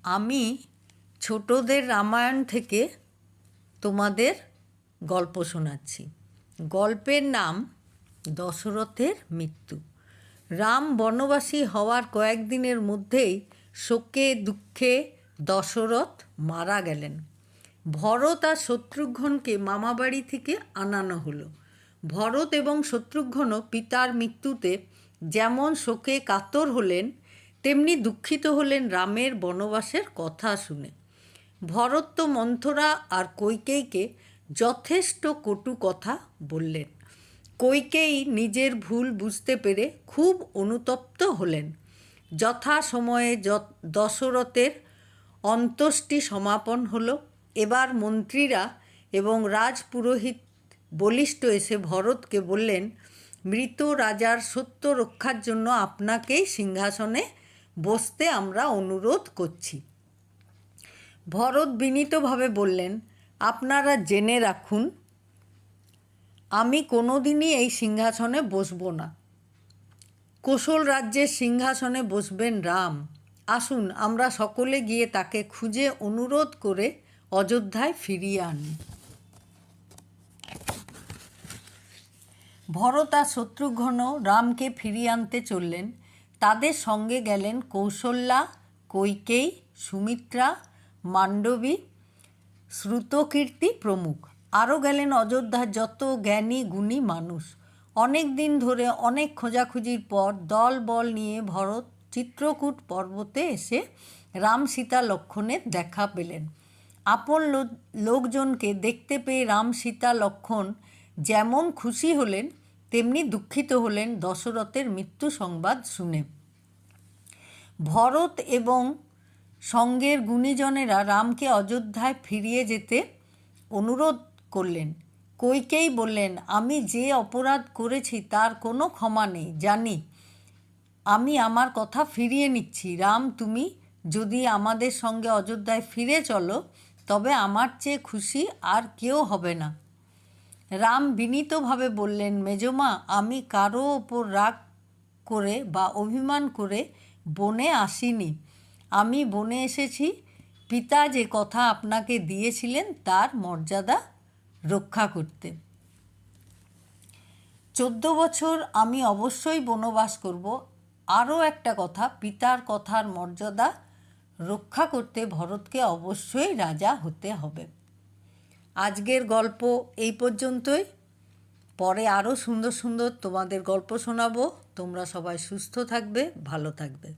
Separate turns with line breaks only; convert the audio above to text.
আমি ছোটদের রামায়ণ থেকে তোমাদের গল্প শোনাচ্ছি। গল্পের নাম দশরথের মৃত্যু। রাম বনবাসী হওয়ার কয়েকদিনের মধ্যেই শোকে দুঃখে দশরথ মারা গেলেন। ভরত আর শত্রুঘ্নকে মামাবাড়ি থেকে আনানো হলো। ভরত এবং শত্রুঘ্নও পিতার মৃত্যুতে যেমন শোকে কাতর হলেন, তেমনি দুঃখিত হলেন রামের বনবাসের কথা শুনে। ভরত তো মন্থরা আর কৈকেয়ীকে যথেষ্ট কটু কথা বললেন। কৈকেয়ী নিজের ভুল বুঝতে পেরে খুব অনুতপ্ত হলেন। যথাসময়ে দশরথের অন্ত্যেষ্টি সমাপন হলো। এবার মন্ত্রীরা এবং রাজপুরোহিত বলিষ্ঠ এসে ভরতকে বললেন, মৃত রাজার সত্য রক্ষার জন্য আপনাকেই সিংহাসনে বসতে আমরা অনুরোধ করছি। ভরত বিনীতভাবে বললেন, আপনারা জেনে রাখুন, আমি কোনোদিনই এই সিংহাসনে বসব না। কোশল রাজ্যের সিংহাসনে বসবেন রাম। আসুন আমরা সকলে গিয়ে তাকে খুঁজে অনুরোধ করে অযোধ্যায় ফিরিয়ে আনি। ভরত আর শত্রুঘ্ন রামকে ফিরিয়ে আনতে চললেন। তাদের সঙ্গে গেলেন কৌশল্যা, কৈকেয়ী, সুমিত্রা, মান্ডবী, শ্রুতকীর্তি প্রমুখ। আরও গেলেন অযোধ্যার যত জ্ঞানী গুণী মানুষ। অনেক দিন ধরে অনেক খোঁজাখুঁজির পর দল বল নিয়ে ভরত চিত্রকূট পর্বতে এসে রাম সীতা লক্ষ্মণের দেখা পেলেন। আপন লোকজনকে দেখতে পেয়ে রাম সীতা লক্ষ্মণ যেমন খুশি হলেন, তেমনি দুঃখিত হলেন দশরথের মৃত্যু সংবাদ শুনে। ভরত এবং সঙ্গের গুণীজনেরা রামকে অযোধ্যায় ফিরিয়ে যেতে অনুরোধ করলেন। কৈকেয়ী বললেন, আমি যে অপরাধ করেছি তার কোনো ক্ষমা নেই, জানি। আমি আমার কথা ফিরিয়ে নিচ্ছি। রাম, তুমি যদি আমাদের সঙ্গে অযোধ্যায় ফিরে চলো, তবে আমার চেয়ে খুশি আর কেউ হবে না। রাম বিনীতভাবে বললেন, মেজমা, আমি কারো ওপর রাগ করে বা অভিমান করে বনে আসিনি। আমি বনে এসেছি পিতা যে কথা আপনাকে দিয়েছিলেন তার মর্যাদা রক্ষা করতে। 14 বছর আমি অবশ্যই বনবাস করব। আরও একটা কথা, পিতার কথার মর্যাদা রক্ষা করতে ভরতকে অবশ্যই রাজা হতে হবে। আজকের গল্প এই পর্যন্তই। পরে আরও সুন্দর সুন্দর তোমাদের গল্প শোনাবো। তোমরা সবাই সুস্থ থাকবে, ভালো থাকবে।